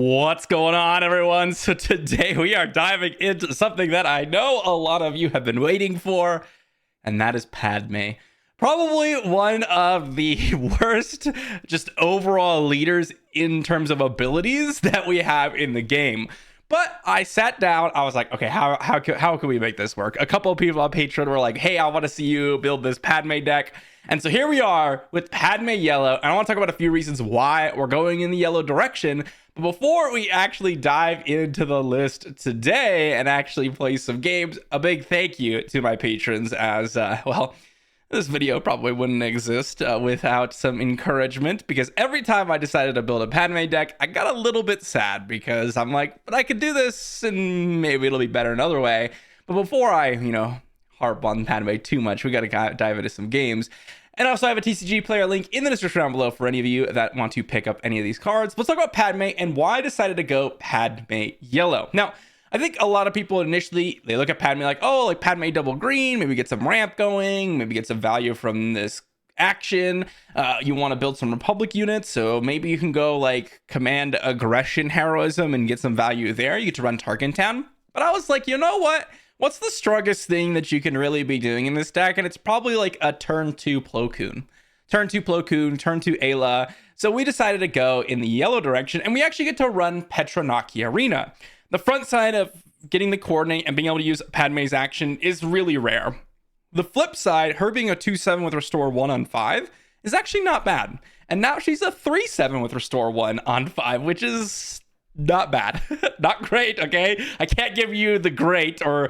What's going on, everyone? So today we are diving into something that I know a lot of you have been waiting for, and that is Padme. Probably one of the worst just overall leaders in terms of abilities that we have in the game. But I sat down, I was like, okay, how can we make this work? A couple of people on Patreon were like, hey, I want to see you build this Padme deck. And so here we are with Padme Yellow, and I want to talk about a few reasons why we're going in the yellow direction. But before we actually dive into the list today and actually play some games, a big thank you to my patrons as, well, this video probably wouldn't exist without some encouragement, because every time I decided to build a Padme deck, I got a little bit sad because I'm like, but I could do this and maybe it'll be better another way. But before I, harp on Padme too much, we got to dive into some games. And also I have a TCG player link in the description down below for any of you that want to pick up any of these cards. Let's talk about Padme and why I decided to go Padme Yellow. Now, I think a lot of people initially, they look at Padme like, oh, like Padme double green, maybe get some ramp going, maybe get some value from this action. You want to build some Republic units, so maybe you can go like command aggression heroism and get some value there. You get to run Tarkin Town. But I was like, you know what? What's the strongest thing that you can really be doing in this deck? And it's probably like a turn 2 Plo Koon. Turn 2 Plo Koon, turn 2 Ayla. So we decided to go in the yellow direction, and we actually get to run Petronaki Arena. The front side of getting the coordinate and being able to use Padme's action is really rare. The flip side, her being a 2/7 with Restore 1 on 5 is actually not bad. And now she's a 3/7 with Restore 1 on 5, which is not bad. Not great, okay? I can't give you the great or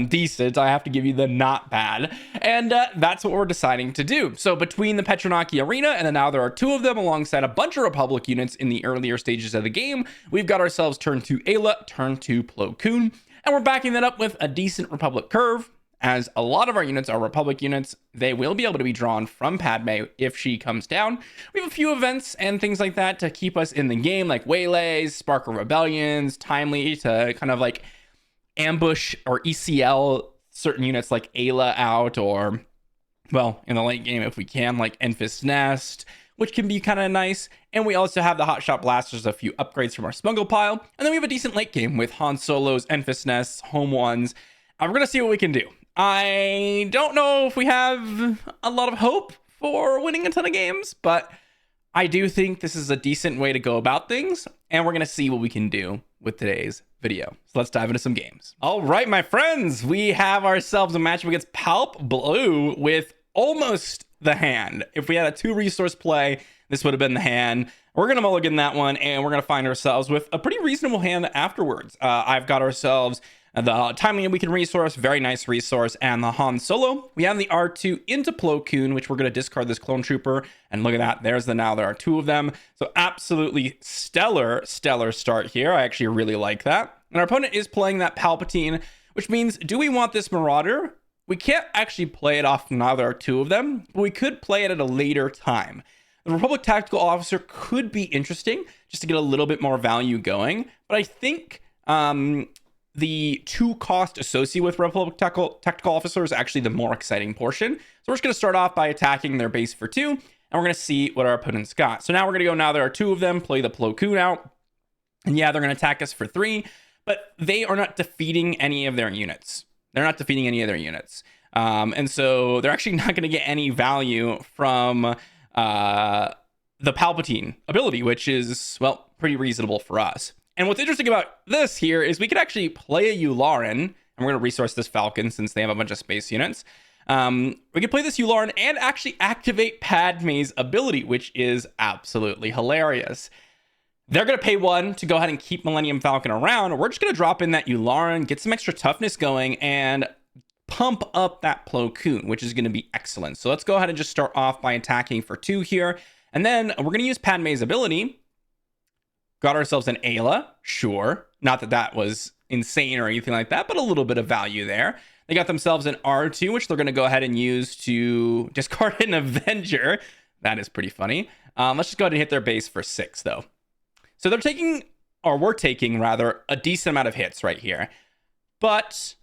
decent. I have to give you the not bad. And that's what we're deciding to do. So between the Petronaki Arena, and then now there are two of them alongside a bunch of Republic units in the earlier stages of the game, we've got ourselves turn 2 Ayla, turn 2 Plo Koon, and we're backing that up with a decent Republic curve. As a lot of our units are Republic units, they will be able to be drawn from Padme if she comes down. We have a few events and things like that to keep us in the game, like Waylays, Spark of Rebellions, Timely to kind of like ambush or ECL certain units like Ayla out, or, well, in the late game if we can, like Enfys Nest, which can be kind of nice. And we also have the Hotshot Blasters, a few upgrades from our Smuggle pile. And then we have a decent late game with Han Solo's, Enfys Nests, Home Ones. We're going to see what we can do. I don't know if we have a lot of hope for winning a ton of games, but I do think this is a decent way to go about things, and we're going to see what we can do with today's video. So let's dive into some games. All right, my friends, we have ourselves a matchup against Palp Blue with almost the hand. If we had a 2-resource play, this would have been the hand. We're going to mulligan that one, and we're going to find ourselves with a pretty reasonable hand afterwards. I've got ourselves the Timely we can resource, very nice resource, and the Han Solo. We have the R2 into Plo Koon, which we're going to discard this Clone Trooper, and look at that, there's the now, there are two of them. So absolutely stellar start here. I actually really like that. And our opponent is playing that Palpatine, which means, do we want this Marauder? We can't actually play it off now, there are two of them, but we could play it at a later time. The Republic Tactical Officer could be interesting, just to get a little bit more value going, but I think the 2 cost associated with Republic Tactical Officer is actually the more exciting portion. So we're just going to start off by attacking their base for 2, and we're going to see what our opponent's got. So now we're going to go, now there are 2 of them, play the Plo Koon out, and yeah, they're going to attack us for 3, but they are not defeating any of their units. And so they're actually not going to get any value from the Palpatine ability, which is, well, pretty reasonable for us. And what's interesting about this here is we could actually play a Yularen, and we're going to resource this Falcon since they have a bunch of space units. We could play this Yularen and actually activate Padme's ability, which is absolutely hilarious. They're going to pay 1 to go ahead and keep Millennium Falcon around. We're just going to drop in that Yularen, get some extra toughness going, and pump up that Plo Koon, which is going to be excellent. So let's go ahead and just start off by attacking for 2 here. And then we're going to use Padme's ability. Got ourselves an Ayla, sure. Not that that was insane or anything like that, but a little bit of value there. They got themselves an R2, which they're going to go ahead and use to discard an Avenger. That is pretty funny. Let's just go ahead and hit their base for 6, though. So they're taking, or we're taking, rather, a decent amount of hits right here. But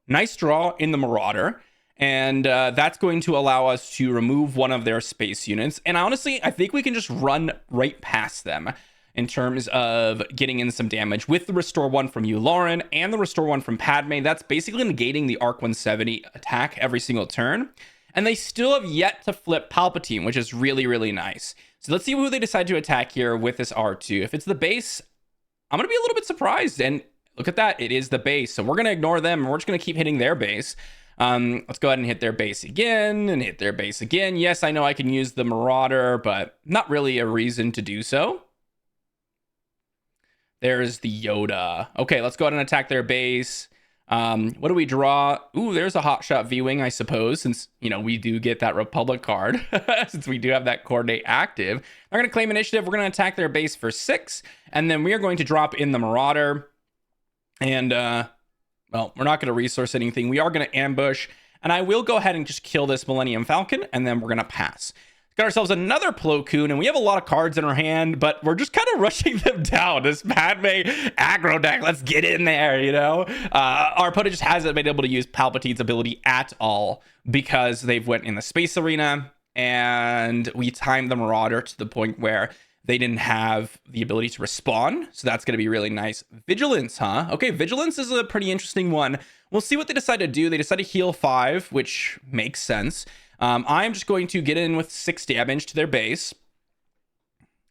nice draw in the Marauder. And that's going to allow us to remove one of their space units. And honestly, I think we can just run right past them. in terms of getting in some damage with the Restore 1 from you, Lauren, and the Restore 1 from Padme. That's basically negating the Arc 170 attack every single turn. And they still have yet to flip Palpatine, which is really, really nice. So let's see who they decide to attack here with this R2. If it's the base, I'm going to be a little bit surprised. And look at that. It is the base. So we're going to ignore them, and we're just going to keep hitting their base. Let's go ahead and hit their base again and hit their base again. Yes, I know I can use the Marauder, but not really a reason to do so. There's the Yoda. Okay, let's go ahead and attack their base. What do we draw? Ooh, there's a Hotshot V-Wing, I suppose, since, you know, we do get that Republic card, since we do have that coordinate active. They're going to claim initiative. We're going to attack their base for 6, and then we are going to drop in the Marauder. And, well, we're not going to resource anything. We are going to ambush, and I will go ahead and just kill this Millennium Falcon, and then we're going to pass. Got ourselves another Plo Koon, and we have a lot of cards in our hand, but we're just kind of rushing them down. This Padme aggro deck, let's get in there, you know? Our opponent just hasn't been able to use Palpatine's ability at all because they've went in the space arena, and we timed the Marauder to the point where they didn't have the ability to respawn, so that's going to be really nice. Vigilance, huh? Okay, Vigilance is a pretty interesting one. We'll see what they decide to do. They decide to heal 5, which makes sense. I'm just going to get in with 6 damage to their base.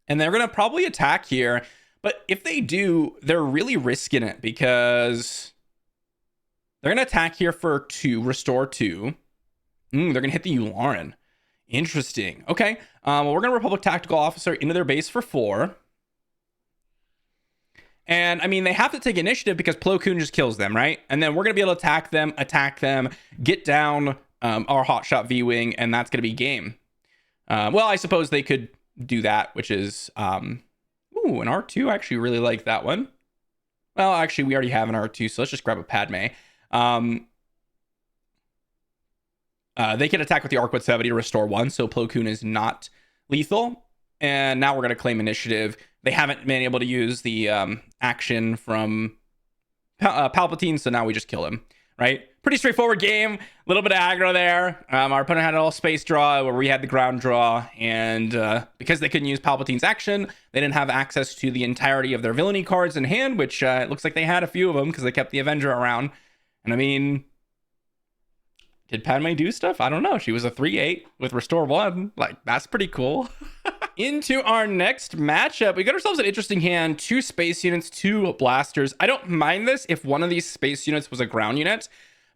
And they're going to probably attack here. But if they do, they're really risking it because they're going to attack here for 2, restore 2. They're going to hit the Yularen. Interesting. Okay. Well, we're going to Republic Tactical Officer into their base for 4. And I mean, they have to take initiative because Plo Koon just kills them, right? And then we're going to be able to attack them, get down our Hotshot V-Wing, and that's going to be game. Well, I suppose they could do that, which is, an R2. I actually really like that one. Well, actually, we already have an R2, so let's just grab a Padme. They can attack with the Arc 170 to restore 1, so Plo Koon is not lethal. And now we're going to claim initiative. They haven't been able to use the action from Palpatine, so now we just kill him, right? Pretty straightforward game. A little bit of aggro there. Our opponent had all space draw where we had the ground draw. And because they couldn't use Palpatine's action, they didn't have access to the entirety of their villainy cards in hand, which it looks like they had a few of them because they kept the Avenger around. And I mean, did Padme do stuff? I don't know. She was a 3/8 with Restore 1. Like, that's pretty cool. Into our next matchup, we got ourselves an interesting hand. 2 space units, 2 blasters. I don't mind this if one of these space units was a ground unit.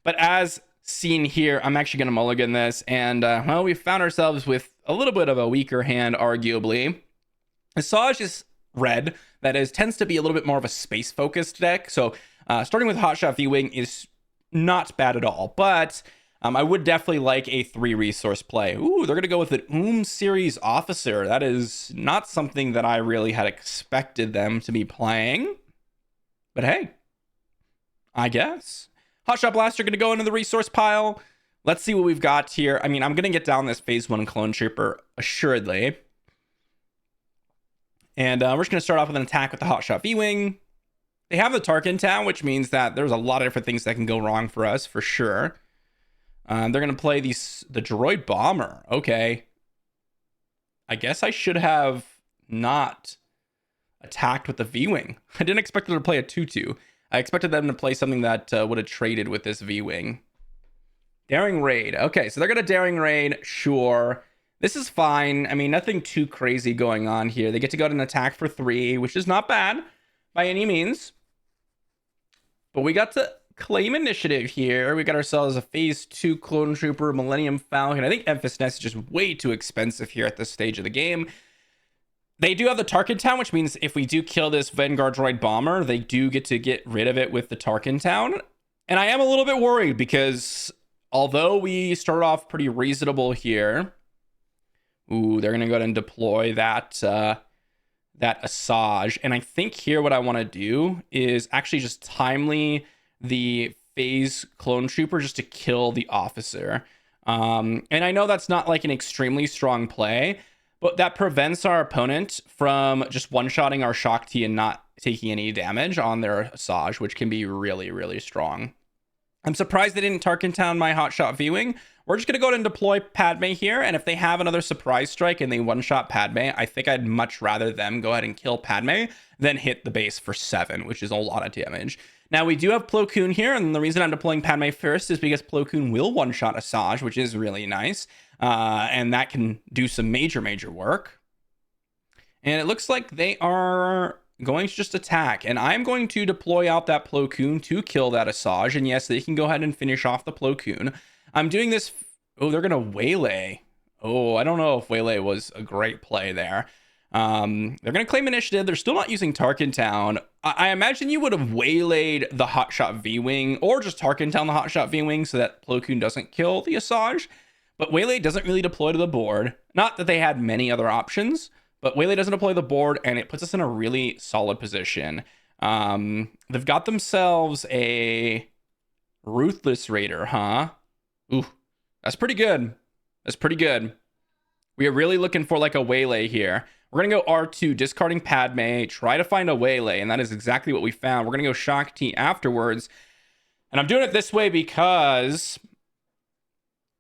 But as seen here, I'm actually going to mulligan this. And, well, we found ourselves with a little bit of a weaker hand, arguably. Asajj is red. That is, tends to be a little bit more of a space-focused deck. So starting with Hotshot V-Wing is not bad at all. But I would definitely like a 3-resource play. Ooh, they're going to go with an series officer. That is not something that I really had expected them to be playing. But hey, I guess. Hotshot Blaster going to go into the resource pile. Let's see what we've got here. I mean, I'm going to get down this Phase 1 Clone Trooper, assuredly. And we're just going to start off with an attack with the Hotshot V-Wing. They have the Tarkin Town, which means that there's a lot of different things that can go wrong for us, for sure. They're going to play the Droid Bomber. Okay. I guess I should have not attacked with the V-Wing. I didn't expect them to play a 2/2. I expected them to play something that would have traded with this V-Wing. Daring Raid. Okay, so they're going to Daring Raid. Sure. This is fine. I mean, nothing too crazy going on here. They get to go to an attack for 3, which is not bad by any means. But we got to claim initiative here. We got ourselves a Phase 2 Clone Trooper, Millennium Falcon. I think Emphas Nest is just way too expensive here at this stage of the game. They do have the Tarkin Town, which means if we do kill this Vanguard Droid Bomber, they do get to get rid of it with the Tarkin Town. And I am a little bit worried because although we start off pretty reasonable here, ooh, they're going to go ahead and deploy that Asajj. And I think here what I want to do is actually just timely the Phase Clone Trooper just to kill the officer. And I know that's not like an extremely strong play, but that prevents our opponent from just one-shotting our Shaak Ti and not taking any damage on their Asajj, which can be really, really strong. I'm surprised they didn't Tarkin Town my Hotshot V-Wing. we're just going to go ahead and deploy Padme here. And if they have another surprise strike and they one-shot Padme, I think I'd much rather them go ahead and kill Padme than hit the base for 7, which is a lot of damage. Now, we do have Plo Koon here, and the reason I'm deploying Padme first is because Plo Koon will one-shot Asajj, which is really nice. And that can do some major work. And it looks like they are going to just attack. And I'm going to deploy out that Plo Koon to kill that Asajj. And yes, they can go ahead and finish off the Plo Koon. I'm doing this. Oh, they're going to waylay. Oh, I don't know if waylay was a great play there. They're going to claim initiative. They're still not using Tarkin Town. I imagine you would have waylaid the Hotshot V-Wing or just Tarkin Town the Hotshot V-Wing so that Plo Koon doesn't kill the Asajj. But waylay doesn't really deploy to the board. Not that they had many other options, but waylay doesn't deploy the board, and it puts us in a really solid position. They've got themselves a Ruthless Raider, huh? Ooh, that's pretty good. That's pretty good. We are really looking for like a waylay here. We're going to go R2, discarding Padme, try to find a waylay, and that is exactly what we found. We're going to go Shaak Ti afterwards. And I'm doing it this way because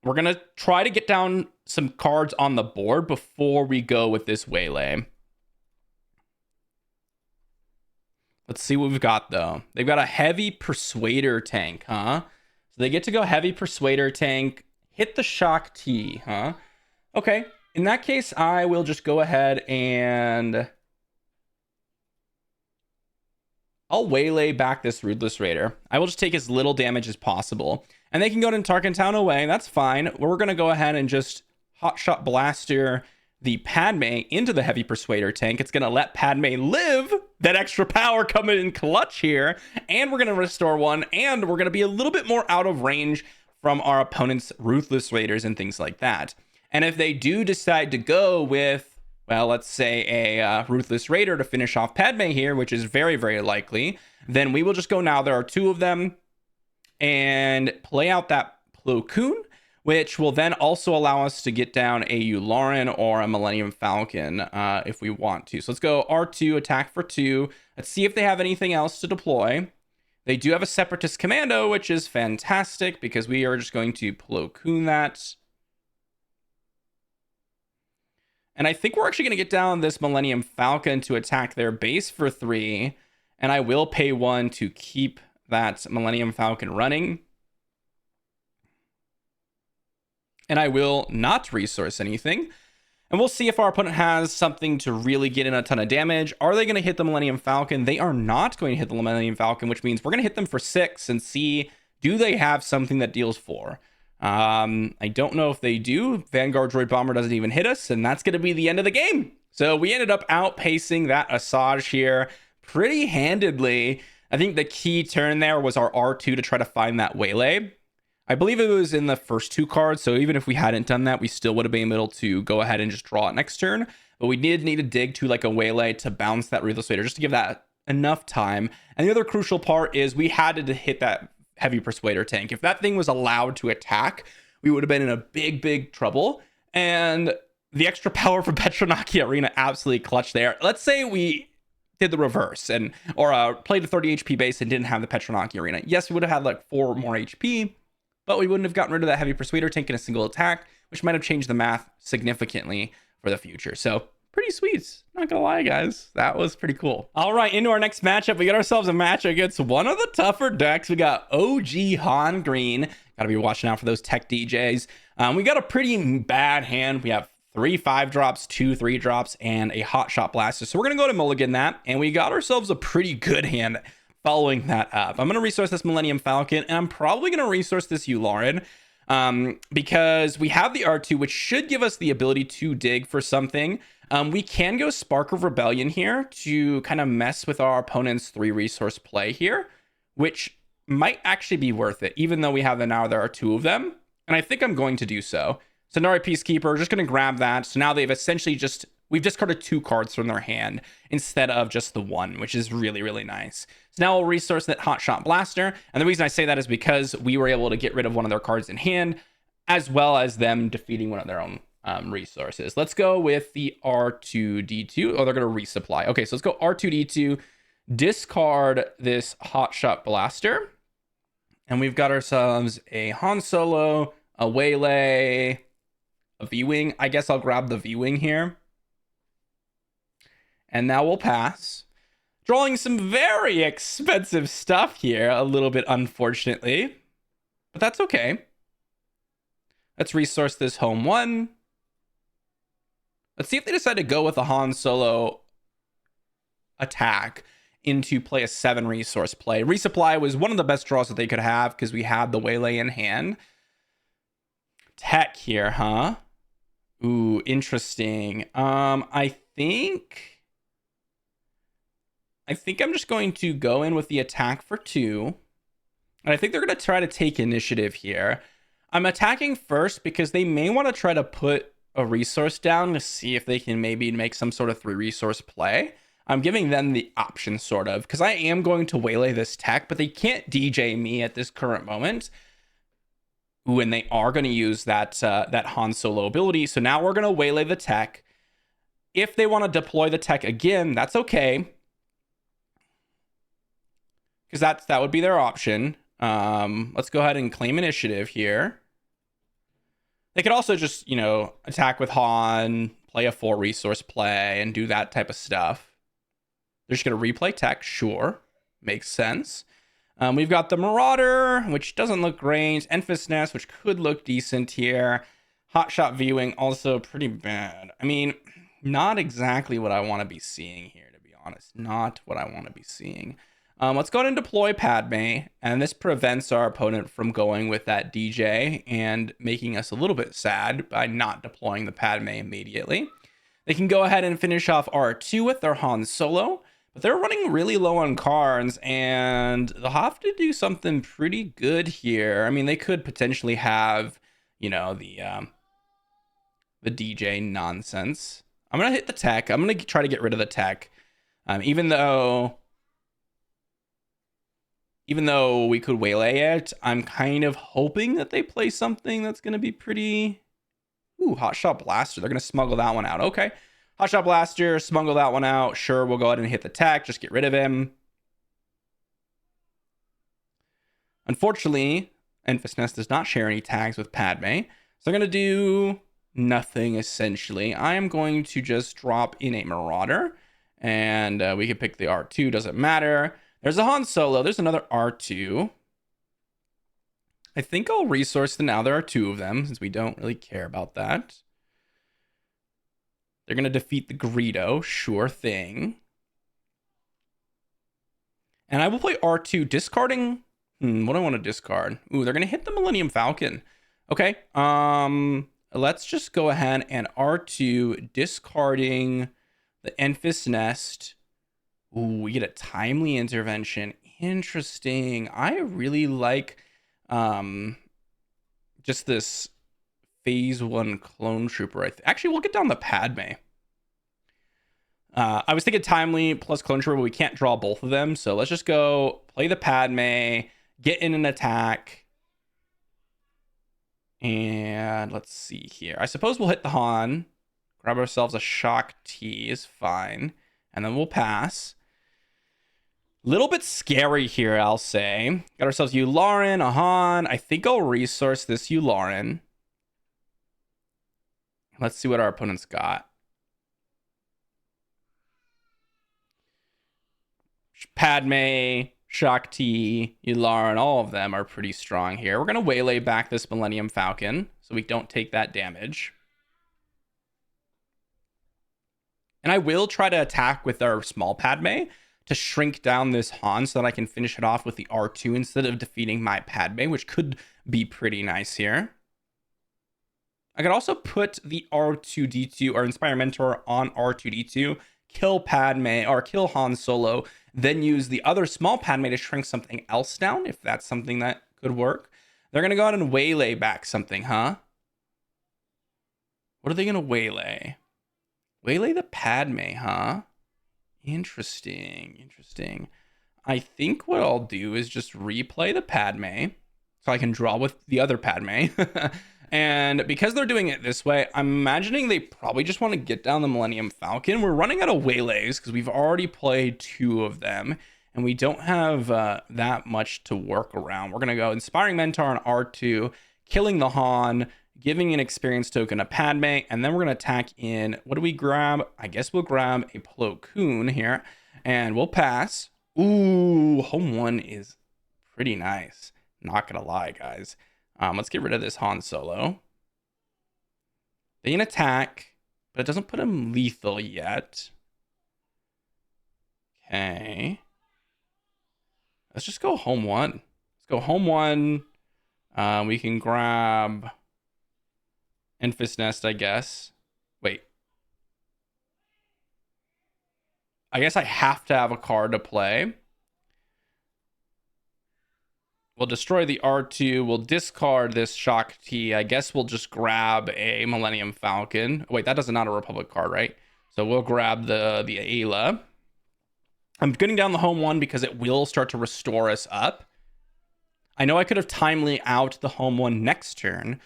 we're going to try to get down some cards on the board before we go with this waylay. Let's see what we've got, though. They've got a heavy Persuader tank, huh? So they get to go heavy Persuader tank, hit the Shaak Ti, huh? Okay. In that case, I will just go ahead and I'll waylay back this Ruthless Raider. I will just take as little damage as possible. And they can go to Tarkin Town away. That's fine. We're going to go ahead and just Hotshot Blaster the Padme into the Heavy Persuader tank. It's going to let Padme live. That extra power coming in clutch here. And we're going to restore one. And we're going to be a little bit more out of range from our opponent's Ruthless Raiders and things like that. And if they do decide to go with, well, let's say a Ruthless Raider to finish off Padme here, which is very likely, then we will just go now. There are 2 of them and play out that Plo Koon, which will then also allow us to get down a Yularen or a Millennium Falcon if we want to. So let's go R2, attack for 2. Let's see if they have anything else to deploy. They do have a Separatist Commando, which is fantastic because we are just going to Plo Koon that. And I think we're actually going to get down this Millennium Falcon to attack their base for 3. And I will pay 1 to keep that Millennium Falcon running. And I will not resource anything. And we'll see if our opponent has something to really get in a ton of damage. Are they going to hit the Millennium Falcon? They are not going to hit the Millennium Falcon, which means we're going to hit them for 6 and see, do they have something that deals 4? I don't know if they do. Vanguard Droid Bomber doesn't even hit us, and that's going to be the end of the game. So we ended up outpacing that Asajj here pretty handedly. I think the key turn there was our R2 to try to find that waylay. I believe it was in the first 2 cards, so even if we hadn't done that, we still would have been able to go ahead and just draw it next turn. But we did need to dig to like a waylay to bounce that Ruthless Raider just to give that enough time. And the other crucial part is we had to hit that Heavy Persuader tank. If that thing was allowed to attack, we would have been in a big trouble. And the extra power for Petronaki Arena absolutely clutched there. Let's say we did the reverse or played a 30 HP base and didn't have the Petronaki Arena. Yes, we would have had like 4 more HP, but we wouldn't have gotten rid of that Heavy Persuader tank in a single attack, which might have changed the math significantly for the future. So pretty sweet. Not gonna lie, guys. That was pretty cool. All right, into our next matchup. We got ourselves a match against one of the tougher decks. We got OG Han Green. Gotta be watching out for those tech DJs. We got a pretty bad hand. We have 3 5-drops, 2 3-drops, and a Hotshot Blaster. So we're gonna go to mulligan that, and we got ourselves a pretty good hand following that up. I'm gonna resource this Millennium Falcon, and I'm probably gonna resource this Yularen. Because we have the R2, which should give us the ability to dig for something. We can go Spark of Rebellion here to kind of mess with our opponent's 3 resource play here, which might actually be worth it, even though we have now there are 2 of them. And I think I'm going to do so. Sonari Peacekeeper, just going to grab that. So now they've essentially we've discarded 2 cards from their hand instead of just the 1, which is really nice. So now we'll resource that Hotshot Blaster. And the reason I say that is because we were able to get rid of one of their cards in hand, as well as them defeating one of their own resources. Let's go with the R2D2. Oh, they're going to resupply. Okay, so let's go R2D2, discard this Hotshot Blaster. And we've got ourselves a Han Solo, a waylay, a V-wing. I guess I'll grab the V-wing here. And now we'll pass. Drawing some very expensive stuff here, a little bit unfortunately. But that's okay. Let's resource this home 1. Let's see if they decide to go with a Han Solo attack into play a 7 resource play. Resupply was one of the best draws that they could have because we had the waylay in hand. Tech here, huh? Ooh, interesting. I think I'm just going to go in with the attack for 2. And I think they're going to try to take initiative here. I'm attacking first because they may want to try to put a resource down to see if they can maybe make some sort of 3 resource play. I'm giving them the option, sort of, because I am going to waylay this tech, but they can't DJ me at this current moment. Ooh, and they are going to use that Han Solo ability. So now we're going to waylay the tech. If they want to deploy the tech again, that's okay, because that would be their option. Let's go ahead and claim initiative here. They could also just, attack with Han, play a 4 resource play, and do that type of stuff. They're just going to replay tech, sure. Makes sense. We've got the Marauder, which doesn't look great. Enfys Nest, which could look decent here. Hotshot V-Wing, also pretty bad. I mean, not exactly what I want to be seeing here, to be honest. Not what I want to be seeing. Let's go ahead and deploy Padme, and this prevents our opponent from going with that DJ and making us a little bit sad by not deploying the Padme immediately. They can go ahead and finish off R2 with their Han Solo, but they're running really low on cards, and they'll have to do something pretty good here. I mean, they could potentially have, the DJ nonsense. I'm going to hit the tech. I'm going to try to get rid of the tech, even though we could waylay it. I'm kind of hoping that they play something that's going to be pretty... Ooh, Hotshot Blaster. They're going to smuggle that one out. Okay. Hotshot Blaster, smuggle that one out. Sure, we'll go ahead and hit the tech. Just get rid of him. Unfortunately, Enfys Nest does not share any tags with Padme. So I'm going to do nothing, essentially. I am going to just drop in a Marauder. And we can pick the R2. Doesn't matter. There's a Han Solo. There's another R2. I think I'll resource them now. There are 2 of them, since we don't really care about that. They're going to defeat the Greedo. Sure thing. And I will play R2, discarding... what do I want to discard? Ooh, they're going to hit the Millennium Falcon. Okay. Let's just go ahead and R2, discarding the Enfys Nest. Ooh, we get a timely intervention. Interesting. I really like just this phase 1 clone trooper. Actually, we'll get down the Padme. I was thinking timely plus clone trooper, but we can't draw both of them. So let's just go play the Padme, get in an attack. And let's see here. I suppose we'll hit the Han. Grab ourselves a Shock T is fine. And then we'll pass. Little bit scary here, I'll say. Got ourselves Yularen, a Han. I think I'll resource this Yularen. Let's see what our opponent's got. Padme, Shock T, Yularen, all of them are pretty strong here. We're going to waylay back this Millennium Falcon so we don't take that damage. And I will try to attack with our small Padme to shrink down this Han so that I can finish it off with the R2 instead of defeating my Padme, which could be pretty nice here. I could also put the R2-D2 or Inspire Mentor on R2-D2, kill Padme or kill Han Solo, then use the other small Padme to shrink something else down, if that's something that could work. They're going to go out and waylay back something, huh? What are they going to waylay? Waylay the Padme, huh? Interesting. I think what I'll do is just replay the Padme so I can draw with the other Padme. And because they're doing it this way, I'm imagining they probably just want to get down the Millennium Falcon. We're running out of waylays because we've already played 2 of them, and we don't have that much to work around. We're going to go Inspiring Mentor on R2, killing the Han, giving an experience token to Padme, and then we're going to attack in. What do we grab? I guess we'll grab a Plo Koon here, and we'll pass. Ooh, home one is pretty nice. Not going to lie, guys. Let's get rid of this Han Solo. They can attack, but it doesn't put him lethal yet. Okay. Let's just go home one. Let's go home one. We can grab Enfys Nest, I guess. Wait. I guess I have to have a card to play. We'll destroy the R2. We'll discard this Shock T. I guess we'll just grab a Millennium Falcon. Wait, that doesn't not a Republic card, right? So we'll grab the Ayla. I'm getting down the home one because it will start to restore us up. I know I could have timely out the home one next turn,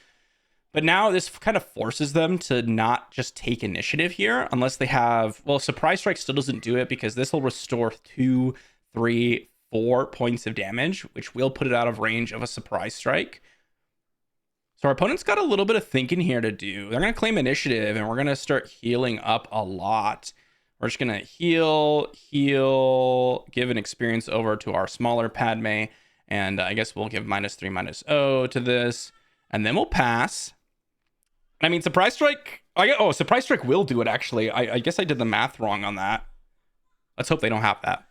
but now this kind of forces them to not just take initiative here unless they have, well, Surprise Strike still doesn't do it because this will restore 2, 3, 4 points of damage, which will put it out of range of a Surprise Strike. So our opponent's got a little bit of thinking here to do. They're going to claim initiative and we're going to start healing up a lot. We're just going to heal, give an experience over to our smaller Padme. And I guess we'll give -3, -0 to this. And then we'll pass. I mean, Surprise Strike. Surprise Strike will do it, actually. I guess I did the math wrong on that. Let's hope they don't have that.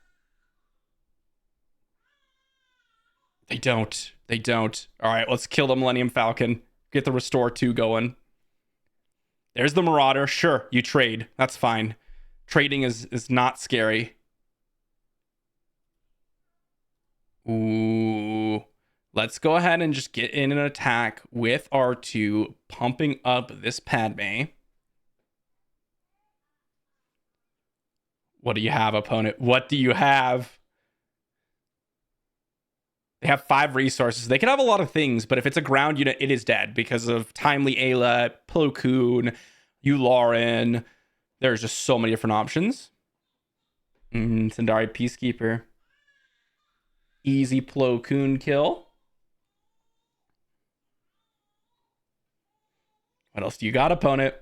They don't. They don't. All right, let's kill the Millennium Falcon. Get the Restore 2 going. There's the Marauder. Sure, you trade. That's fine. Trading is not scary. Ooh. Let's go ahead and just get in an attack with R2, pumping up this Padme. What do you have, opponent? What do you have? They have 5 resources. They can have a lot of things, but if it's a ground unit, it is dead because of Timely Ayla, Plo Koon, Yularen. There's just so many different options. Sundari Peacekeeper. Easy Plo Koon kill. What else do you got, opponent?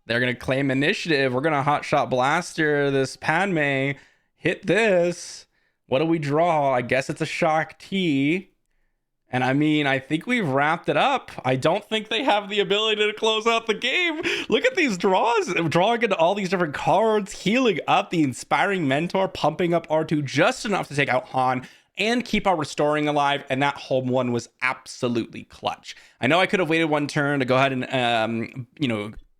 They're going to claim initiative. We're going to Hotshot Blaster this Padme. Hit this. What do we draw? I guess it's a Shock T. And I mean, I think we've wrapped it up. I don't think they have the ability to close out the game. Look at these draws. Drawing into all these different cards, healing up the Inspiring Mentor, pumping up R2 just enough to take out Han and keep our Restoring alive. And that home one was absolutely clutch. I know I could have waited one turn to go ahead and,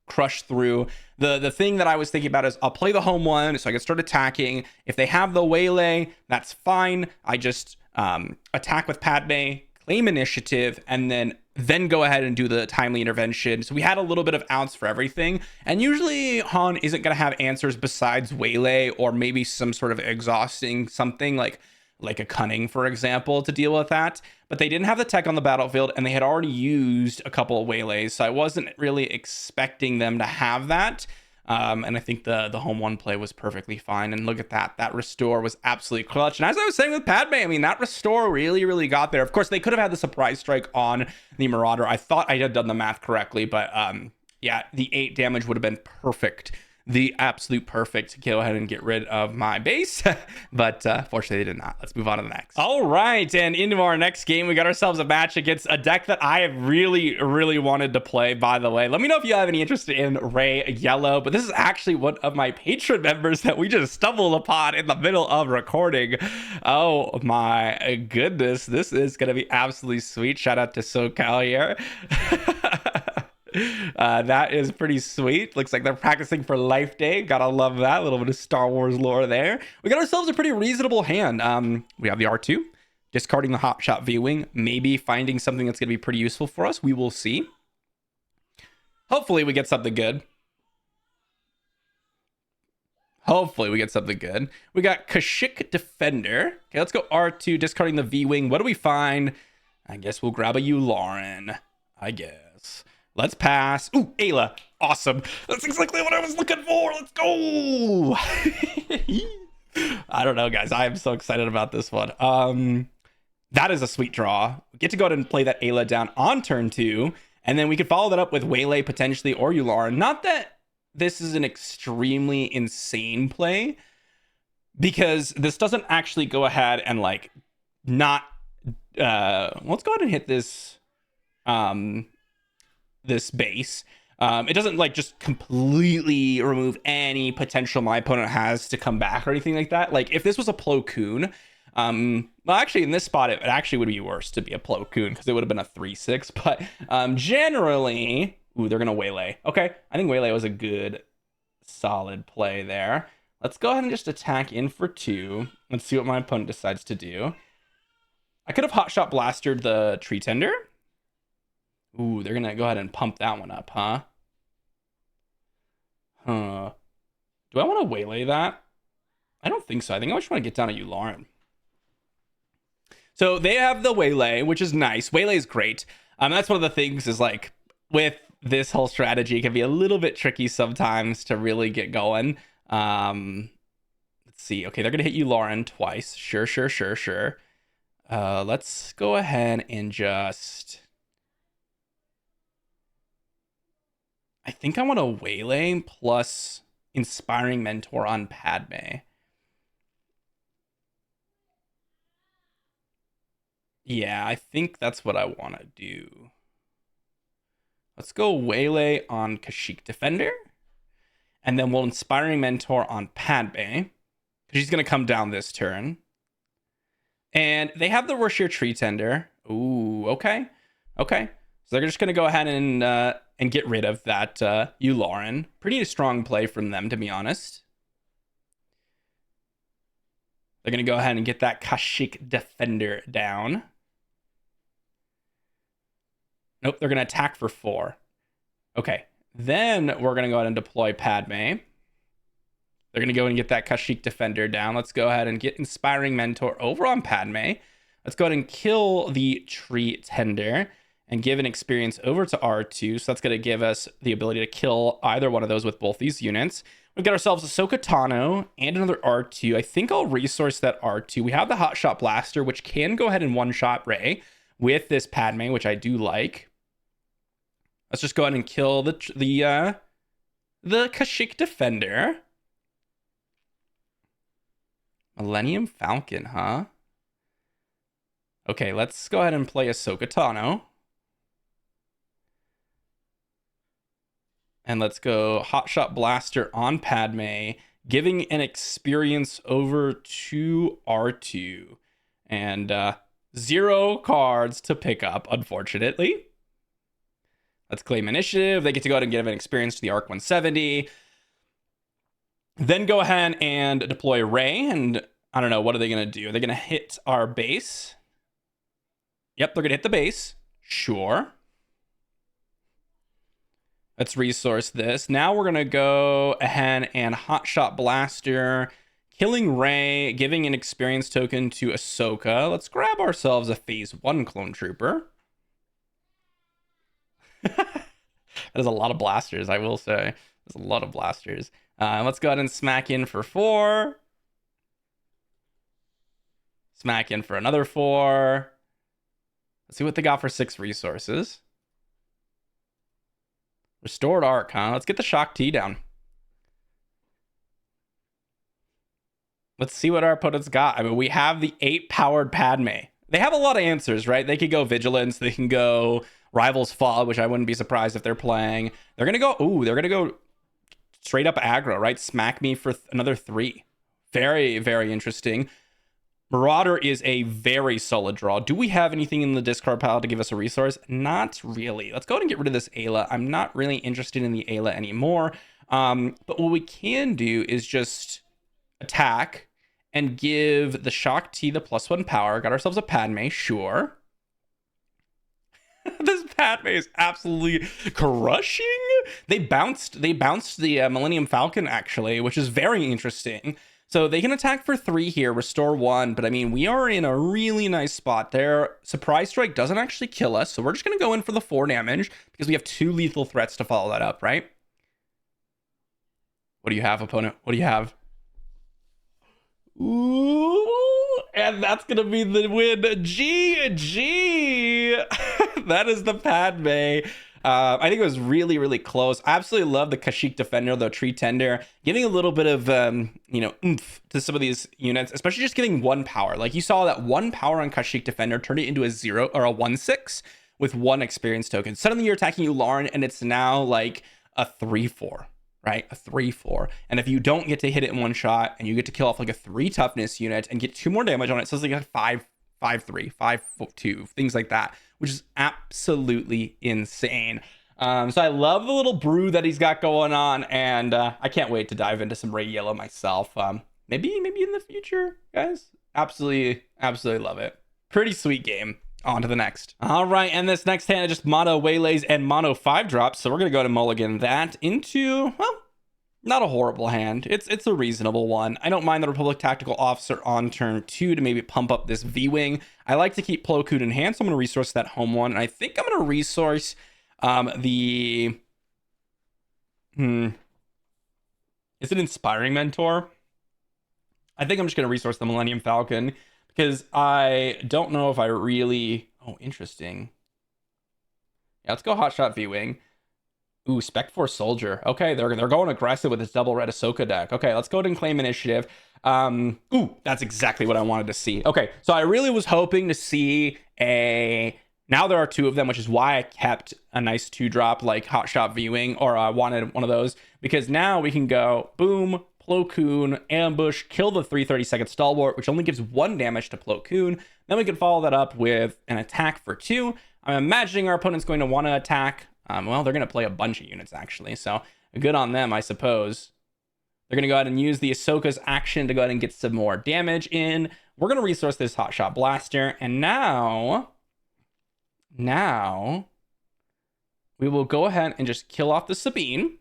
crush through. The thing that I was thinking about is I'll play the home one so I can start attacking. If they have the waylay, that's fine. I just attack with Padme, claim initiative, and then go ahead and do the timely intervention. So we had a little bit of outs for everything. And usually Han isn't going to have answers besides waylay or maybe some sort of exhausting something like a cunning, for example, to deal with that. But they didn't have the tech on the battlefield, and they had already used a couple of waylays, so I wasn't really expecting them to have that. And I think the home one play was perfectly fine. And look at that. That restore was absolutely clutch. And as I was saying with Padme, I mean, that restore really, really got there. Of course, they could have had the Surprise Strike on the Marauder. I thought I had done the math correctly, but yeah, the 8 damage would have been perfect. The absolute perfect to go ahead and get rid of my base. But fortunately, they did not. Let's move on to the next. All right, and into our next game, we got ourselves a match against a deck that I have really, really wanted to play, by the way. Let me know if you have any interest in Ray Yellow, but this is actually one of my Patreon members that we just stumbled upon in the middle of recording. Oh my goodness, this is going to be absolutely sweet. Shout out to SoCal here. That is pretty sweet. Looks like they're practicing for Life Day. Gotta love that. A little bit of Star Wars lore there. We got ourselves a pretty reasonable hand. We have the R2, discarding the Hotshot V-Wing, maybe finding something that's gonna be pretty useful for us. We will see. Hopefully we get something good. Hopefully we get something good. We got Kashyyyk Defender. Okay, let's go R2, discarding the V-Wing. What do we find? I guess we'll grab a Yularen. I guess. Let's pass. Ooh, Ayla. Awesome. That's exactly what I was looking for. Let's go. I don't know, guys. I am so excited about this one. That is a sweet draw. We get to go ahead and play that Ayla down on turn 2, and then we could follow that up with Waylay potentially or Yularen. Not that this is an extremely insane play, because this doesn't actually go ahead and like not let's go ahead and hit this this base. It doesn't like just completely remove any potential my opponent has to come back or anything like that. Like if this was a Plo Koon, well, actually in this spot it actually would be worse to be a Plo Koon because it would have been a 3-6. But generally, ooh, they're gonna Waylay. Okay, I think Waylay was a good solid play there. Let's go ahead and just attack in for 2. Let's see what my opponent decides to do. I could have Hotshot Blastered the Tree Tender. Ooh, they're gonna go ahead and pump that one up, huh? Huh. Do I want to Waylay that? I don't think so. I think I just want to get down to Yularen. So they have the Waylay, which is nice. Waylay is great. That's one of the things is like with this whole strategy, it can be a little bit tricky sometimes to really get going. Let's see. Okay, they're gonna hit Yularen twice. Sure. Let's go ahead and just. I think I want to Waylay plus Inspiring Mentor on Padme. Yeah, I think that's what I want to do. Let's go Waylay on Kashyyyk Defender. And then we'll Inspiring Mentor on Padme, because she's going to come down this turn. And they have the Roshier Tree Tender. Ooh, okay. So they're just going to go ahead and get rid of that Yularen. Pretty strong play from them, to be honest. They're going to go ahead and get that Kashyyyk Defender down. Nope, they're going to attack for 4. Okay, then we're going to go ahead and deploy Padme. They're going to go and get that Kashyyyk Defender down. Let's go ahead and get Inspiring Mentor over on Padme. Let's go ahead and kill the Tree Tender and give an experience over to R2. So that's going to give us the ability to kill either one of those with both these units. We've got ourselves a Ahsoka Tano and another R2. I think I'll resource that R2. We have the Hotshot Blaster, which can go ahead and one-shot Rey with this Padme, which I do like. Let's just go ahead and kill the Kashyyyk Defender. Millennium Falcon, huh? Okay, let's go ahead and play Ahsoka Tano. And let's go Hotshot Blaster on Padme, giving an experience over to R2. And 0 cards to pick up, unfortunately. Let's claim initiative. They get to go ahead and give an experience to the Arc 170. Then go ahead and deploy Rey. And I don't know, what are they going to do? Are they going to hit our base? Yep, they're going to hit the base. Sure. Let's resource this. Now we're going to go ahead and Hotshot Blaster, killing Rey, giving an experience token to Ahsoka. Let's grab ourselves a Phase 1 Clone Trooper. That is a lot of blasters, I will say. There's a lot of blasters. Let's go ahead and smack in for 4. Smack in for another 4. Let's see what they got for 6 resources. Restored Arc, huh? Let's get the Shock T down. Let's see what our opponents got. I mean, we have the 8-powered Padme. They have a lot of answers, right? They could go Vigilance. They can go Rival's Fall, which I wouldn't be surprised if they're playing. They're going to go, they're going to go straight up aggro, right? Smack me for another 3. Very, very interesting. Marauder is a very solid draw. Do we have anything in the discard pile to give us a resource? Not really. Let's go ahead and get rid of this Ayla. I'm not really interested in the Ayla anymore. But what we can do is just attack and give the Shock T the +1 power. Got ourselves a Padme, sure. This Padme is absolutely crushing. They bounced the Millennium Falcon, actually, which is very interesting. So they can attack for 3 here, restore 1. But I mean, we are in a really nice spot. Their Surprise Strike doesn't actually kill us. So we're just going to go in for the 4 damage because we have 2 lethal threats to follow that up, right? What do you have, opponent? What do you have? Ooh, And that's going to be the win. GG. That is the Padme. I think it was really, really close. I absolutely love the Kashyyyk Defender, the Tree Tender, giving a little bit of, oomph to some of these units, especially just getting 1 power. Like you saw that 1 power on Kashyyyk Defender turned it into a 0 or a 1/6 with 1 experience token. Suddenly you're attacking you, Lauren, and it's now like a 3/4, right? A 3/4. And if you don't get to hit it in 1 shot and you get to kill off like a 3 toughness unit and get 2 more damage on it, so it's like a 5/3, 5/2, things like that, which is absolutely insane. So I love the little brew that he's got going on, and I can't wait to dive into some Ray Yellow myself. Maybe in the future, guys. Absolutely love it. Pretty sweet game. On to the next. All right, and this next hand is just mono waylays and mono 5-drops. So we're gonna go to mulligan that into, well, not a horrible hand. It's a reasonable one. I don't mind the Republic Tactical Officer on turn 2 to maybe pump up this V-Wing. I like to keep Plo Koon in hand, so I'm gonna resource that home one. And I think I'm gonna resource is it Inspiring Mentor? I think I'm just gonna resource the Millennium Falcon, because I don't know if I really... Oh, interesting. Yeah, let's go Hotshot V-Wing. Ooh, Spec Force Soldier. Okay, they're going aggressive with this double red Ahsoka deck. Okay, let's go ahead and claim initiative. Ooh, that's exactly what I wanted to see. Okay, so I really was hoping to see a... Now there are 2 of them, which is why I kept a nice 2-drop like Hotshot V-Wing, or I wanted one of those, because now we can go boom, Plo Koon, ambush, kill the 332nd Stalwart, which only gives 1 damage to Plo Koon. Then we can follow that up with an attack for 2. I'm imagining our opponent's going to want to attack. Well, they're going to play a bunch of units, actually, so good on them, I suppose. They're going to go ahead and use the Ahsoka's action to go ahead and get some more damage in. We're going to resource this Hotshot Blaster, and now we will go ahead and just kill off the Sabine.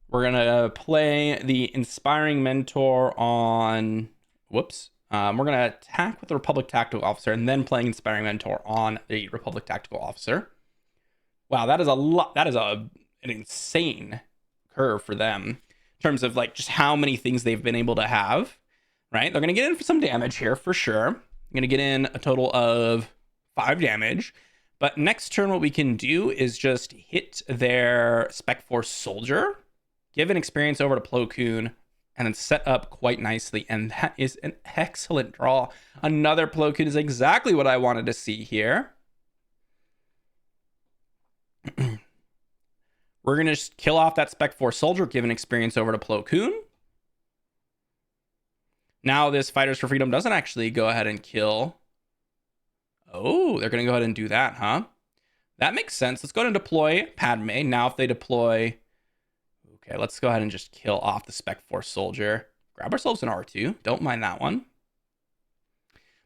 We're going to play the Inspiring Mentor on... Whoops. We're going to attack with the Republic Tactical Officer and then playing Inspiring Mentor on the Republic Tactical Officer. Wow, that is a lot. That is an insane curve for them in terms of like just how many things they've been able to have, right? They're going to get in for some damage here for sure. I'm going to get in a total of 5 damage. But next turn, what we can do is just hit their Spec Force Soldier, give an experience over to Plo Koon, and then set up quite nicely. And that is an excellent draw. Another Plo Koon is exactly what I wanted to see here. We're going to just kill off that Spec Force Soldier, give an experience over to Plo Koon. Now this Fighters for Freedom doesn't actually go ahead and kill. Oh, they're going to go ahead and do that, huh? That makes sense. Let's go ahead and deploy Padme. Now if they deploy... Okay, let's go ahead and just kill off the Spec Force Soldier. Grab ourselves an R2. Don't mind that one.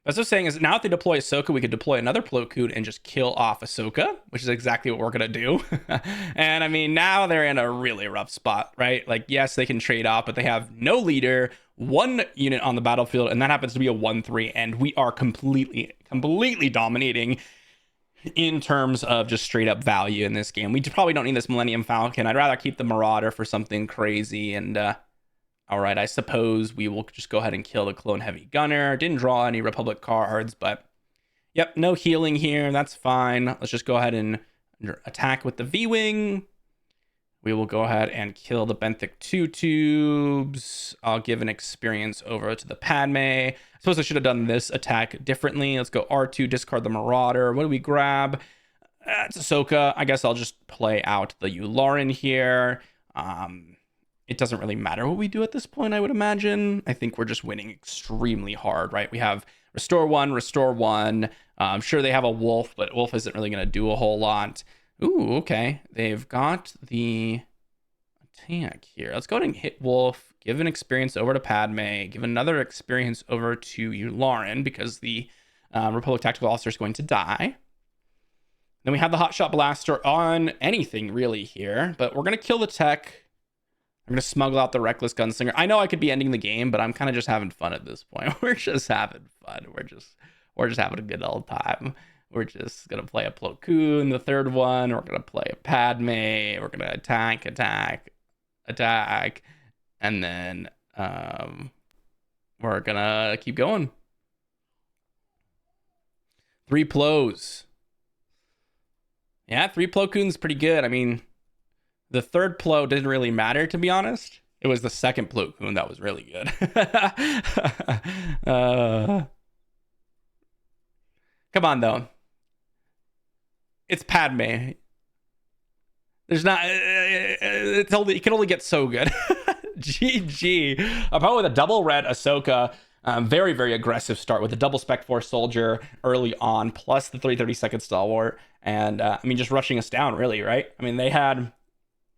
What I was saying is now if they deploy Ahsoka, we could deploy another Plo Koon and just kill off Ahsoka, which is exactly what we're going to do. And I mean, now they're in a really rough spot, right? Like, yes, they can trade off, but they have no leader, 1 unit on the battlefield, and that happens to be a 1/3, and we are completely dominating in terms of just straight up value in this game. We probably don't need this Millennium Falcon. I'd rather keep the Marauder for something crazy. And all right, I suppose we will just go ahead and kill the Clone Heavy Gunner. Didn't draw any Republic cards, but yep, no healing here. That's fine. Let's just go ahead and attack with the V-Wing. We will go ahead and kill the Benthic 2 tubes. I'll give an experience over to the Padme. I suppose I should have done this attack differently. Let's go R2, discard the Marauder. What do we grab? It's Ahsoka. I guess I'll just play out the Yularen here. It doesn't really matter what we do at this point, I would imagine. I think we're just winning extremely hard, right? We have Restore 1, Restore 1. I'm sure they have a Wolf, but Wolf isn't really going to do a whole lot. Ooh, okay. They've got the attack here. Let's go ahead and hit Wolf, give an experience over to Padme, give another experience over to Yularen because the Republic Tactical Officer is going to die. Then we have the Hotshot Blaster on anything really here, but we're going to kill the tech. I'm going to smuggle out the Reckless Gunslinger. I know I could be ending the game, but I'm kind of just having fun at this point. We're just having fun. We're just having a good old time. We're just going to play a Plo Koon, the third one. We're going to play a Padme. We're going to attack. And then we're gonna keep going. 3 Plos. Yeah, 3 Plo Koon's pretty good. I mean, the third Plo didn't really matter, to be honest. It was the second Plo Koon that was really good. Come on, though. It's Padme. There's not. It can only get so good. GG. Probably with a double red Ahsoka. Very, very aggressive start with a double Spec Force soldier early on, plus the 332nd Stalwart. And I mean, just rushing us down, really, right? I mean, they had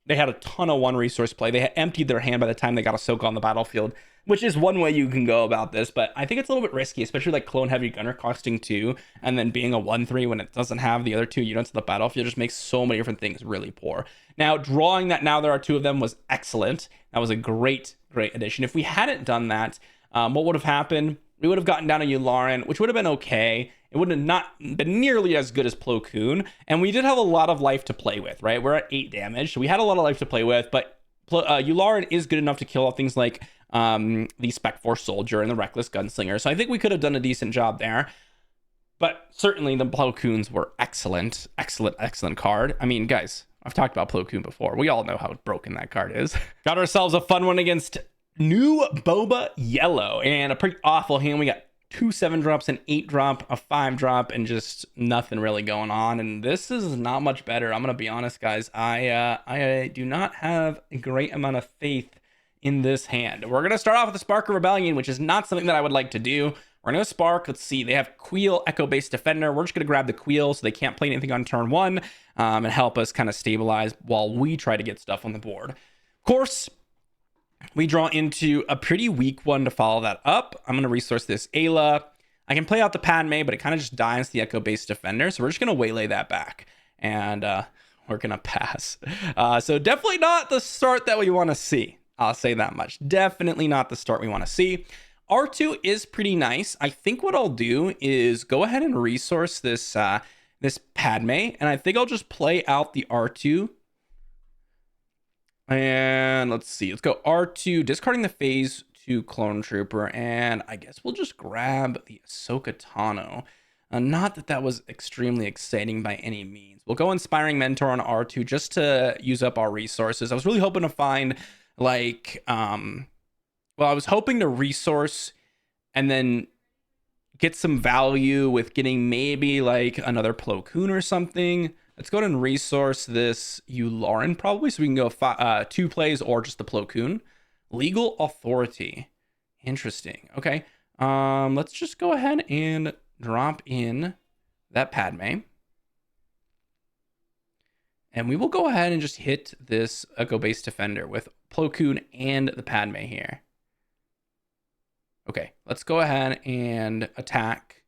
a ton of one resource play. They had emptied their hand by the time they got Ahsoka on the battlefield, which is one way you can go about this. But I think it's a little bit risky, especially like Clone Heavy Gunner costing 2 and then being a 1-3 when it doesn't have the other 2 units on the battlefield just makes so many different things really poor. Now, drawing that now there are 2 of them was excellent. That was a great, great addition. If we hadn't done that, what would have happened? We would have gotten down a Yularen, which would have been okay. It would have not been nearly as good as Plo Koon. And we did have a lot of life to play with, right? We're at 8 damage. So we had a lot of life to play with, but Yularen is good enough to kill off things like the Spec Force Soldier and the Reckless Gunslinger. So I think we could have done a decent job there. But certainly the Plo Koons were excellent. Excellent, excellent card. I mean, guys, I've talked about Plo Koon before. We all know how broken that card is. Got ourselves a fun one against New Boba Yellow. And a pretty awful hand. We got 2 7-drops, an 8-drop, a 5-drop, and just nothing really going on. And this is not much better. I'm gonna be honest, guys. I do not have a great amount of faith in this hand. We're gonna start off with the Spark of Rebellion, which is not something that I would like to do. We're gonna spark. Let's see. They have Queel, Echo-based Defender. We're just gonna grab the Queel so they can't play anything on turn 1 and help us kind of stabilize while we try to get stuff on the board. Of course, we draw into a pretty weak one to follow that up. I'm going to resource this Ayla. I can play out the Padme, but it kind of just dies the Echo-based Defender. So we're just going to waylay that back. And we're going to pass. So definitely not the start that we want to see. I'll say that much. Definitely not the start we want to see. R2 is pretty nice. I think what I'll do is go ahead and resource this, this Padme. And I think I'll just play out the R2. And let's see, let's go R2, discarding the phase 2 Clone Trooper, and I guess we'll just grab the Ahsoka Tano. Not that that was extremely exciting by any means. We'll go Inspiring Mentor on R2 just to use up our resources. I was really hoping to find like, well, I was hoping to resource and then get some value with getting maybe like another Plo Koon or something. Let's go ahead and resource this Yularen probably, so we can go 2 plays or just the Plo Koon. Legal Authority. Interesting. Okay. Let's just go ahead and drop in that Padme. And we will go ahead and just hit this Echo-based Defender with Plo Koon and the Padme here. Okay, let's go ahead and attack.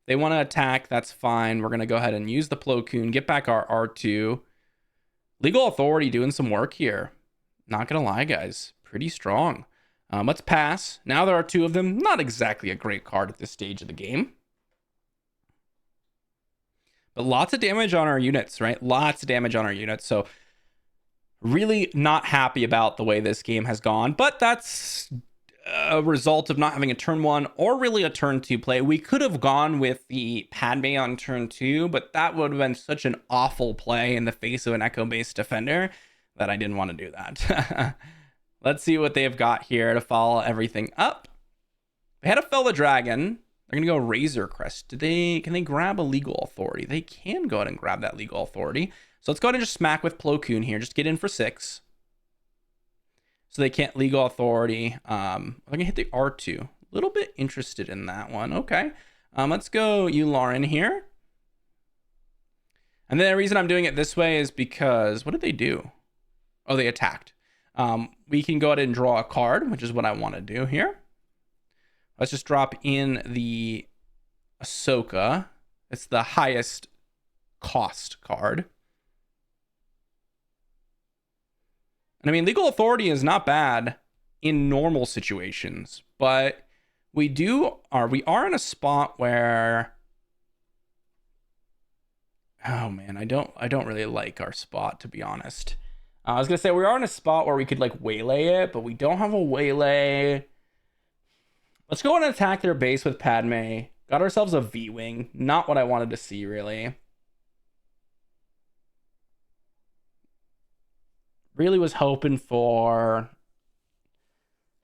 They want to attack, that's fine. We're going to go ahead and use the Plo Koon, get back our R2. Legal Authority doing some work here. Not going to lie, guys. Pretty strong. Let's pass. Now there are 2 of them. Not exactly a great card at this stage of the game. But lots of damage on our units, right? Lots of damage on our units. So really not happy about the way this game has gone. But that's a result of not having a turn 1 or really a turn 2 play. We could have gone with the Padme on turn 2, but that would have been such an awful play in the face of an Echo-based Defender that I didn't want to do that. Let's see what they've got here to follow everything up. They had a Fell the Dragon. They're gonna go Razor Crest. Can they grab a Legal Authority? They can go ahead and grab that Legal Authority. So let's go ahead and just smack with Plo Koon here. Just get in for 6. So they can't Legal Authority. I'm gonna hit the R2. A little bit interested in that one. Okay. Let's go Yularen here. And then the reason I'm doing it this way is because, what did they do? Oh, they attacked. We can go ahead and draw a card, which is what I want to do here. Let's just drop in the Ahsoka. It's the highest cost card. And I mean, Legal Authority is not bad in normal situations, but we are in a spot where, oh man, I don't really like our spot, to be honest. I was gonna say we are in a spot where we could like waylay it, but we don't have a waylay. Let's go and attack their base with Padme. Got ourselves a V-Wing. Not what I wanted to see, really. Really was hoping for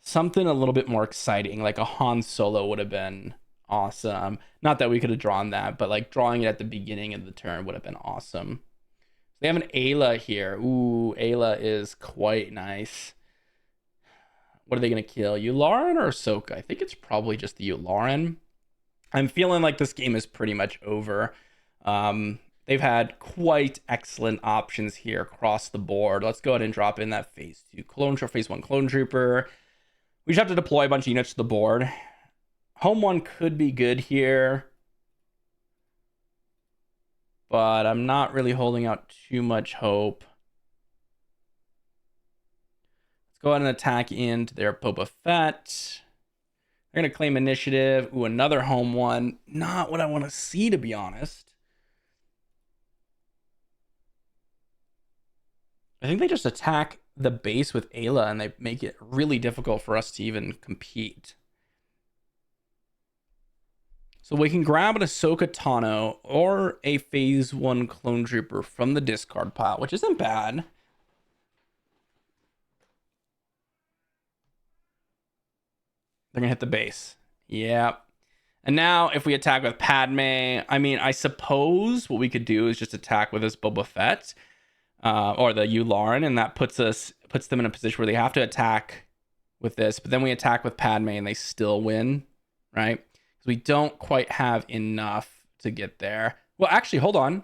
something a little bit more exciting, like a Han Solo would have been awesome. Not that we could have drawn that, but like drawing it at the beginning of the turn would have been awesome. They have an Ayla here. Ooh, Ayla is quite nice. What are they going to kill? Yularen or Ahsoka? I think it's probably just the Yularen. I'm feeling like this game is pretty much over. They've had quite excellent options here across the board. Let's go ahead and drop in that phase 2 clone trooper, phase 1 clone trooper. We just have to deploy a bunch of units to the board. Home 1 could be good here, but I'm not really holding out too much hope. Let's go ahead and attack into their Boba Fett. They're going to claim initiative. Ooh, another home 1. Not what I want to see, to be honest. I think they just attack the base with Ayla and they make it really difficult for us to even compete. So we can grab an Ahsoka Tano or a phase 1 clone trooper from the discard pile, which isn't bad. They're going to hit the base. Yep. And now if we attack with Padme, I mean, I suppose what we could do is just attack with this Boba Fett. Or the Yularen, and that puts them in a position where they have to attack with this, but then we attack with Padme and they still win, right? Because we don't quite have enough to get there. Well, actually, hold on.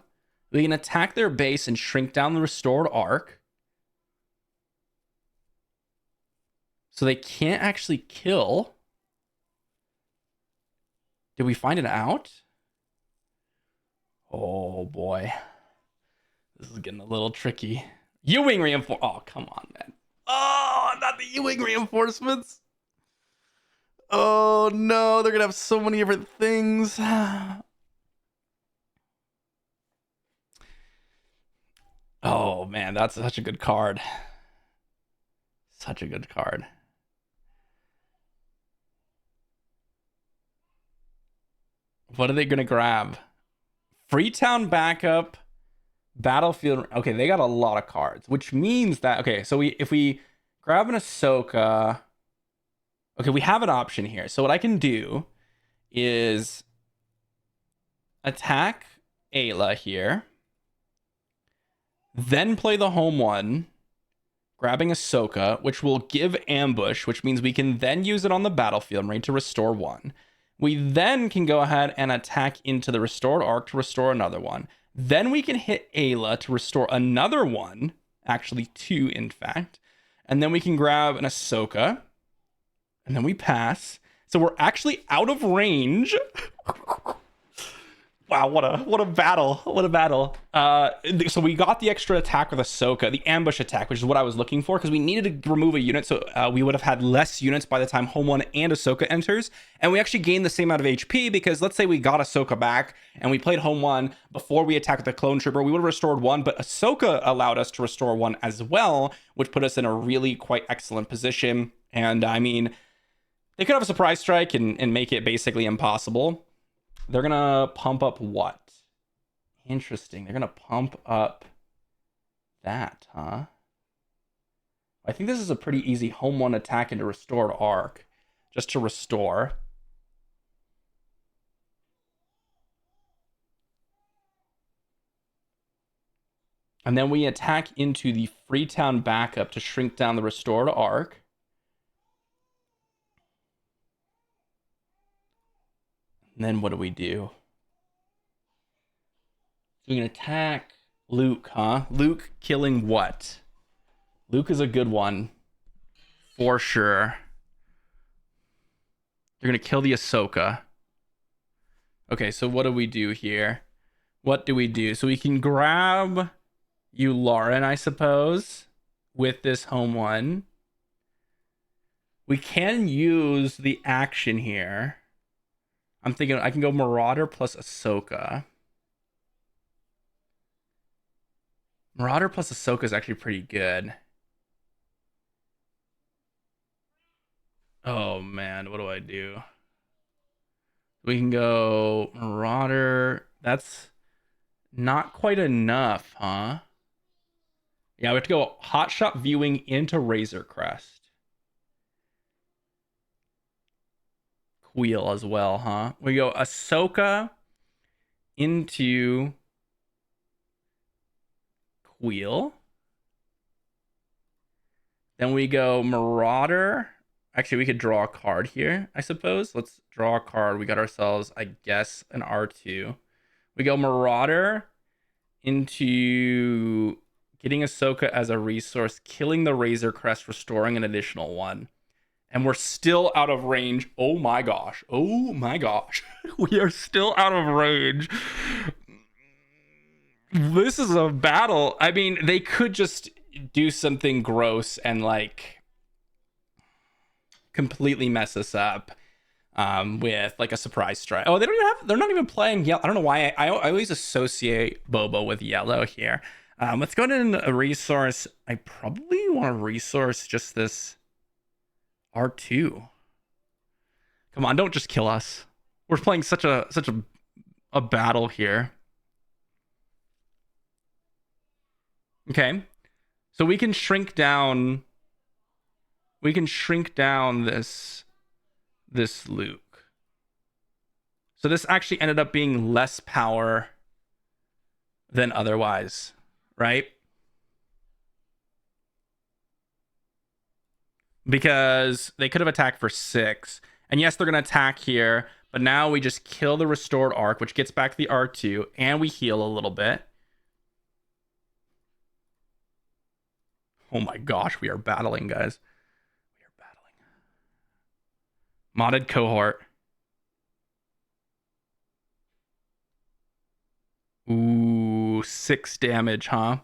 We can attack their base and shrink down the restored arc. So they can't actually kill. Did we find it out? Oh, boy. This is getting a little tricky. U-Wing reinforce. Oh, come on, man. Oh, not the U-Wing reinforcements. Oh, no. They're going to have so many different things. Oh, man. That's such a good card. Such a good card. What are they going to grab? Freetown backup. Battlefield. Okay, they got a lot of cards, which means that, okay, so if we grab an Ahsoka, okay, we have an option here. So what I can do is attack Ayla here, then play the home 1, grabbing Ahsoka, which will give ambush, which means we can then use it on the battlefield, right, to restore 1. We then can go ahead and attack into the restored arc to restore another 1. Then we can hit Ayla to restore another 1, actually 2, in fact. And then we can grab an Ahsoka, and then we pass. So we're actually out of range. Wow, what a battle. What a battle. So we got the extra attack with Ahsoka, the ambush attack, which is what I was looking for, because we needed to remove a unit, so we would have had less units by the time Home 1 and Ahsoka enters. And we actually gained the same amount of HP, because let's say we got Ahsoka back, and we played Home 1 before we attacked the Clone Trooper, we would have restored 1, but Ahsoka allowed us to restore 1 as well, which put us in a really quite excellent position. And I mean, they could have a surprise strike and make it basically impossible. They're going to pump up what? Interesting. They're going to pump up that, huh? I think this is a pretty easy home 1 attack into restored arc. Just to restore. And then we attack into the Freetown backup to shrink down the restored arc. And then what do we do? So we can attack Luke, huh? Luke killing what? Luke is a good one. For sure. They're going to kill the Ahsoka. Okay, so what do we do here? What do we do? So we can grab Yularen, I suppose, with this home 1. We can use the action here. I'm thinking I can go Marauder plus Ahsoka. Marauder plus Ahsoka is actually pretty good. Oh man, what do I do? We can go Marauder. That's not quite enough, huh? Yeah, we have to go Hot Shot Viewing into Razor Crest. Queel as well, huh? We go Ahsoka into Queel. Then we go Marauder. Actually, we could draw a card here, I suppose. Let's draw a card. We got ourselves, I guess, an R2. We go Marauder into getting Ahsoka as a resource, killing the Razor Crest, restoring an additional one. And we're still out of range. Oh my gosh. Oh my gosh. We are still out of range. This is a battle. I mean, they could just do something gross and like completely mess us up with like a surprise strike. Oh, they're not even playing yellow. I don't know why I always associate Boba with yellow here. Let's go to a resource. I probably want to resource just this R2. Come on, don't just kill us. We're playing such a battle here. Okay. So we can shrink down this Luke. So this actually ended up being less power than otherwise, right? Because they could have attacked for 6. And yes, they're going to attack here, but now we just kill the restored arc, which gets back the R2, and we heal a little bit. Oh my gosh, we are battling, guys. We are battling. Modded cohort. Ooh, 6 damage, huh?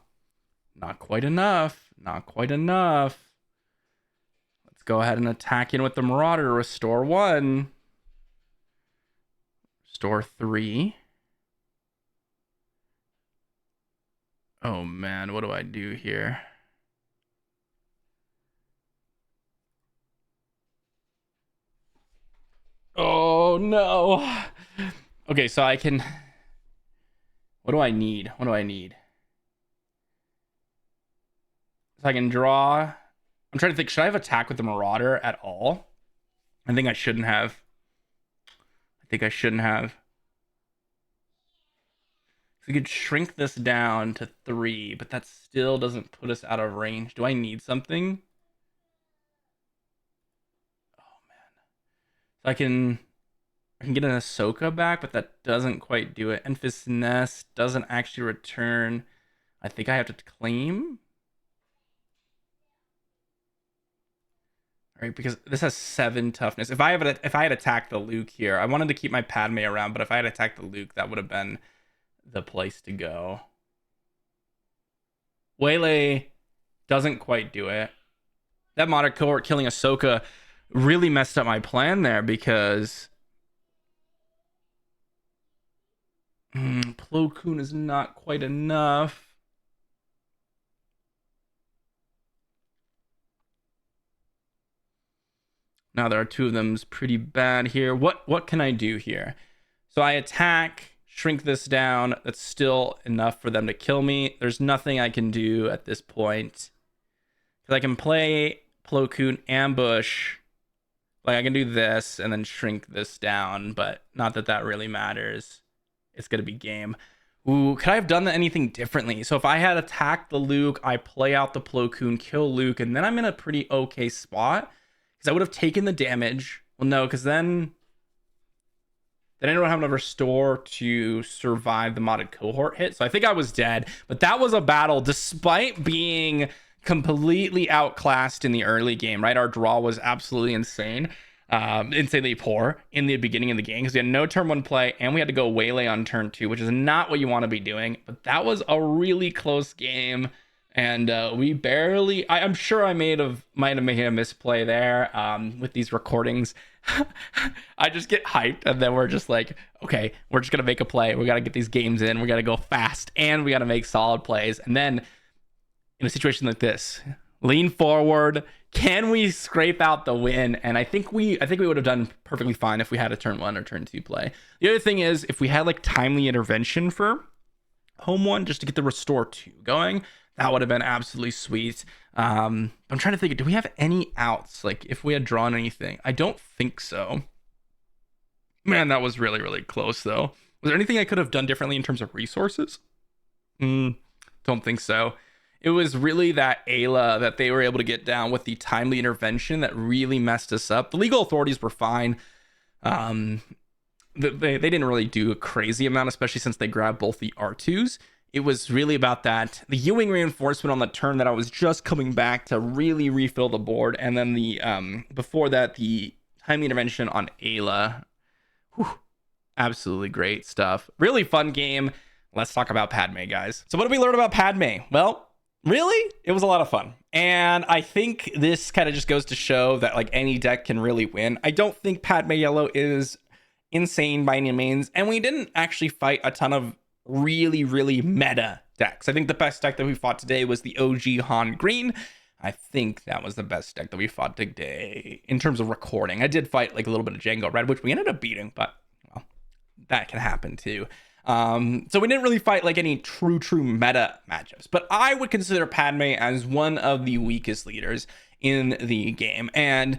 Not quite enough. Not quite enough. Let's go ahead and attack in with the Marauder. Restore 1. Restore 3. Oh man, what do I do here? Oh no. Okay, so I can... What do I need? What do I need? So I can draw... I'm trying to think, should I have attack with the Marauder at all? I think I shouldn't have. So we could shrink this down to 3, but that still doesn't put us out of range. Do I need something? Oh man. So I can get an Ahsoka back, but that doesn't quite do it. Enfys Nest doesn't actually return. I think I have to claim. Right, because this has 7 toughness. If I had attacked the Luke here, I wanted to keep my Padme around, but if I had attacked the Luke, that would have been the place to go. Waylay doesn't quite do it. That modded cohort killing Ahsoka really messed up my plan there because Plo Koon is not quite enough. Now there are 2 of them's pretty bad here. What can I do here? So I attack, shrink this down. That's still enough for them to kill me. There's nothing I can do at this point. Because I can play Plo Koon ambush. Like I can do this and then shrink this down, but not that that really matters. It's going to be game. Ooh, could I have done anything differently? So if I had attacked the Luke, I play out the Plo Koon, kill Luke, and then I'm in a pretty okay spot. Because I would have taken the damage. Well, no, because then I don't have enough restore to survive the modded cohort hit. So I think I was dead. But that was a battle despite being completely outclassed in the early game, right? Our draw was absolutely insane. Insanely poor in the beginning of the game because we had no turn 1 play and we had to go waylay on turn 2, which is not what you want to be doing. But that was a really close game. And we barely, I'm sure I might have made a misplay there with these recordings. I just get hyped and then we're just like, okay, we're just going to make a play. We got to get these games in. We got to go fast and we got to make solid plays. And then in a situation like this, lean forward, Can we scrape out the win? And I think we would have done perfectly fine if we had a turn 1 or turn 2 play. The other thing is, if we had like timely intervention for home 1 just to get the restore 2 going, that would have been absolutely sweet. I'm trying to think, do we have any outs? Like if we had drawn anything? I don't think so. Man, that was really, really close though. Was there anything I could have done differently in terms of resources? Don't think so. It was really that Ayla that they were able to get down with the timely intervention that really messed us up. The legal authorities were fine. They didn't really do a crazy amount, especially since they grabbed both the R2s. It was really about that. The Ewing reinforcement on the turn that I was just coming back to really refill the board. And then the before that, the timely intervention on Ayla. Whew, absolutely great stuff. Really fun game. Let's talk about Padme, guys. So what did we learn about Padme? Well, really, it was a lot of fun. And I think this kind of just goes to show that like any deck can really win. I don't think Padme Yellow is insane by any means. And we didn't actually fight a ton of really, really meta decks. I think the best deck that we fought today was the OG Han Green. I think that was the best deck that we fought today in terms of recording. I did fight like a little bit of Django Red, which we ended up beating, but well, that can happen too. So we didn't really fight like any true meta matchups, but I would consider Padme as one of the weakest leaders in the game. And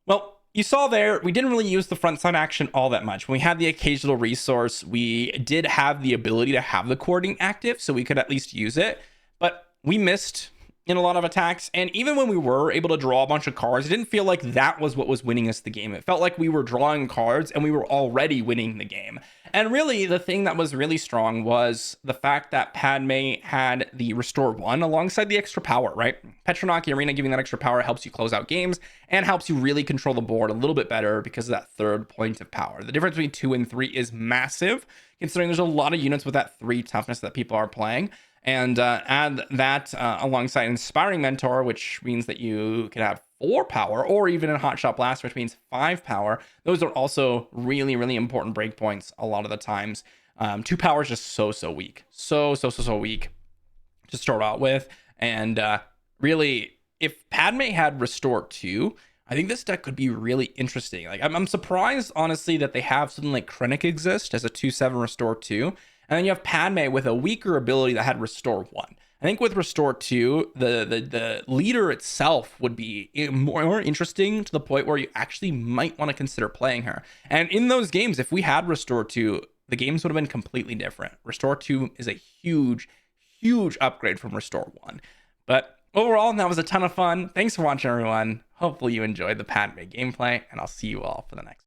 well, you saw there, we didn't really use the front side action all that much. When we had the occasional resource, we did have the ability to have the courting active, so we could at least use it, but we missed in a lot of attacks. And even when we were able to draw a bunch of cards, it didn't feel like that was what was winning us the game. It felt like we were drawing cards and we were already winning the game. And really, the thing that was really strong was the fact that Padme had the Restore 1 alongside the extra power, right? Petronaki Arena giving that extra power helps you close out games and helps you really control the board a little bit better because of that third point of power. The difference between 2 and 3 is massive, considering there's a lot of units with that 3 toughness that people are playing. And add that alongside Inspiring Mentor, which means that you can have 4 power, or even in Hot Shot Blast, which means 5 power. Those are also really, really important breakpoints a lot of the times. 2 power is just so weak. So weak to start out with. And really, if Padme had Restore 2, I think this deck could be really interesting. Like I'm surprised, honestly, that they have something like Krennic exist as a 2/7 Restore 2. And then you have Padme with a weaker ability that had Restore 1. I think with Restore 2, the leader itself would be more interesting to the point where you actually might want to consider playing her. And in those games, if we had Restore 2, the games would have been completely different. Restore 2 is a huge upgrade from Restore 1. But overall, that was a ton of fun. Thanks for watching, everyone. Hopefully you enjoyed the Padme gameplay, and I'll see you all for the next.